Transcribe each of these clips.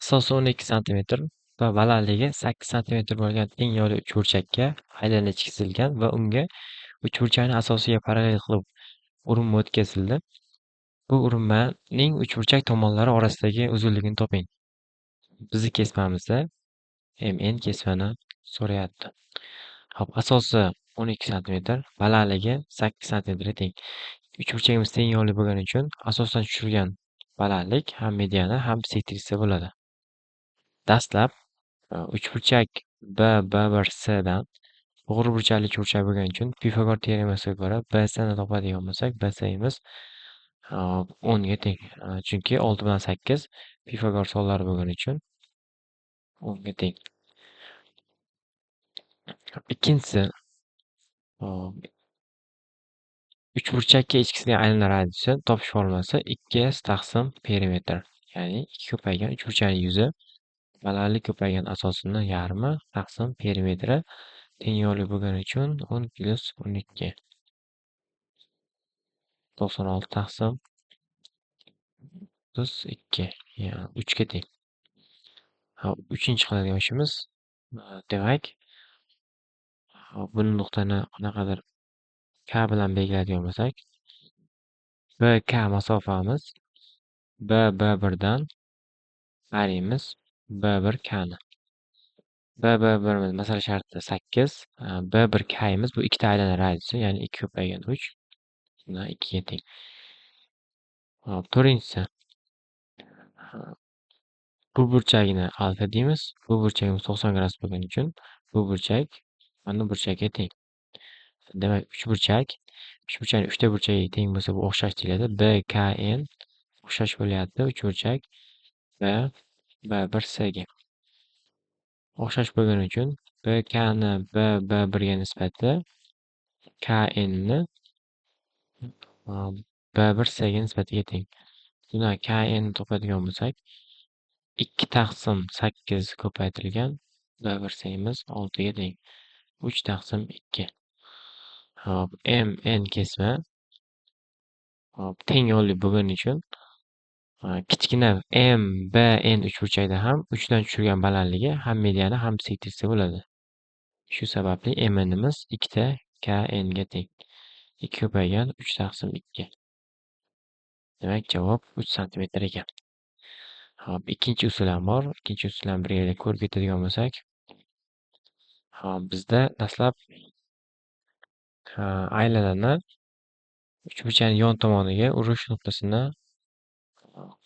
Asosi 12 santimetr va balandligi 8 santimetr bo'lgan teng yo'li uchburchakka aylana chizilgan va unga uchburchakning asosiga parallel qilib urinma o'tkazildi. Bu urinmaning uchburchak tomonlari orasidagi uzunligini toping. Bizni kesmamizda MN kesmani so'rayapti. Hop, asosi 12 santimetr, balandligi 8 santimetrga teng. Uchburchagimiz teng yo'li bo'lgani uchun asosdan tushirgan balandlik ham mediana ham sektriса bo'ladi. Dastlab uchburchak B1C dan to'g'ri burchakli uchburchak bo'lgani uchun Pifagor teoremasiga ko'ra BC ni topadigan bo'lsak, BCimiz 10 ga teng. Chunki 6 bilan 8 Pifagor sonlari bo'lgani uchun 10 ga teng. Ikkinchisi, uchburchakka ichkisiga aylanar radiusi topish formulasi 2s taqsim perimetr. Ya'ni 2 ko'paygan uchburchakning yuzi balandlik ko'paygan asosini yarmi taqsim perimetri teng yo'li bo'lgani uchun 10 plus 12. 96 taqsim plus 2. Yani 3 ga teng. Uchinchi qiladigan ishimiz, demak, buni nuqtani qanaqadir K bilan belgilaydigan bo'lsak, BK masofamiz B1 dan qaraymiz B1K ni. B1 masala sharti 8, B1K'imiz bu ikkita aylana radiusi, ya'ni 2 ko'paygan 3 bundan 2 ga teng. Hop, to'rtinchisi. Bu burchagini alfa deymiz. Bu burchagimiz 90 gradus bo'lgani uchun bu burchak mana burchakka teng. Demak, uchburchakning 3 ta burchagiga teng bo'lsa, bu o'xshash deyiladi. BKN o'xshash bo'lyapti uchburchak B1C ga. O'xshash bo'lgani uchun BK ni B1 ga nisbati KN ni B1C ga nisbatiga teng. Buni KN ni topadigan bo'lsak, 2 taqsim 8 ko'paytirilgan B1C'imiz 6 ga teng. 3 taqsim 2. Hop, MN kesma teng yo'lli bo'lgani uchun kichkina MBN uchburchakda ham 3 dan tushirgan balandligi ham mediana ham sektriса bo'ladi. Shu sababli MNimiz 2 ta KN ga teng. 2 ko'paygan 3 taqsim 2. Demak, javob 3 santimetr ekan. Hop, ikkinchi usul ham bor. Ikkinchi usulni birga ko'rib ketadigan bo'lsak, bizda dastlab aylanani uchburchakning yon tomoniga urish nuqtasini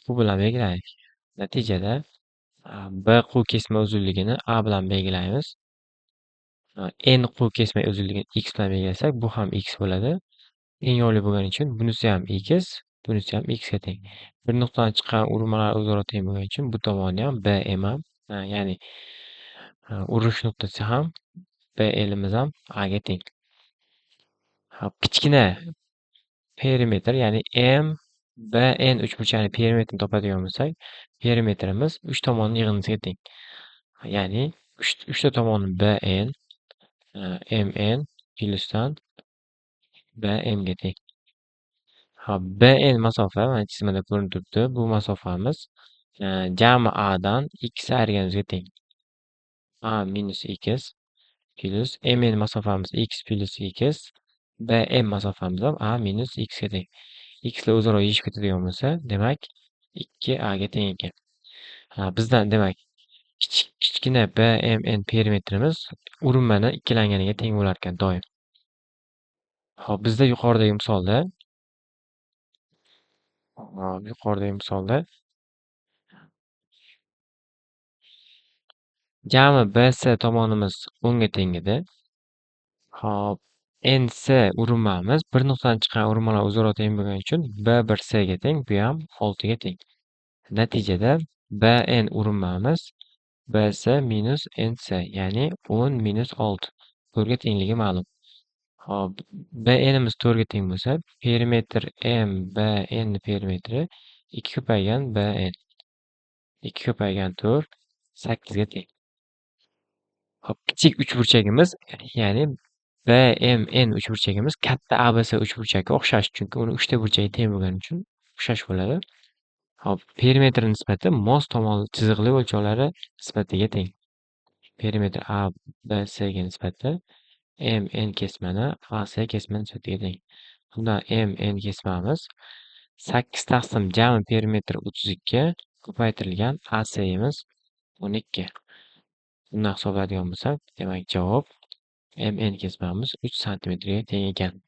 Q bilan belgilaylik. Natijada BQ kesma uzunligini A bilan belgilaymiz. NQ kesma uzunligini X bilan belgilasak, bu ham X bo'ladi. Teng yo'li bo'lgani uchun bunisi ham X, bunisi ham X ga teng. Bir nuqtadan chiqqan urinmalar o'zaro teng bo'lgani uchun bu tomoni ham BM ham, ya'ni urish nuqtasi ham BLimiz ham A ga teng. Hop, kichkina perimetr, ya'ni MBN uchburchagining perimetrini topadigan bo'lsak, perimetrimiz 3 tomonning yig'indisiga teng. Ya'ni 3 ta tomoni BN MN plyusdan BM ga teng. Hop, BN masofa mana chizmada ko'rinib turibdi. Bu masofamiz jami A dan X ayirganimizga teng. A minus X plus MN masofamiz X plus X, BM masofamiz ham A minus X ga teng. X lar o'zaro yeyishib ketadigan bo'lsa, demak 2A ga teng ekan. Bizdan demak kichkina BMN perimetrimiz urinmani ikkilanganiga teng bo'lar ekan doim. Hop, bizda yuqoridagi misolda jami BC tomonimiz 10 ga teng edi. Hop, NC urinmamiz bir nuqtadan chiqqan urinmalar o'zaro teng bo'lgani uchun B1C ga teng, bu ham 6 ga teng. Natijada BN urinmamiz BC minus NC, ya'ni 10 minus 6 4 ga tengligi ma'lum. Hop, BNimiz 4 ga teng bo'lsa, perimetr MBN perimetri 2 ko'paygan BN 2 ko'paygan 4 8 ga teng. Hop, kichik uchburchagimiz, ya'ni BMN uchburchagimiz katta ABC uchburchakka o'xshash, chunki uni 3 ta burchagi teng bo'lgani uchun o'xshash bo'ladi. Hop, perimetr nisbati mos tomonli chiziqli o'lchovlari nisbatiga teng. Perimetr A, B, Cga nisbati M, N kesmani A, C kesmani nisbatiga teng. Bundan M, N kesmamiz 8 taqsim jami perimetr 32 ko'paytirilgan AC'imiz 12. Bundan hisoblaydigan bo'lsak, demak javob M, N kesmamiz 3 santimetrga teng ekan.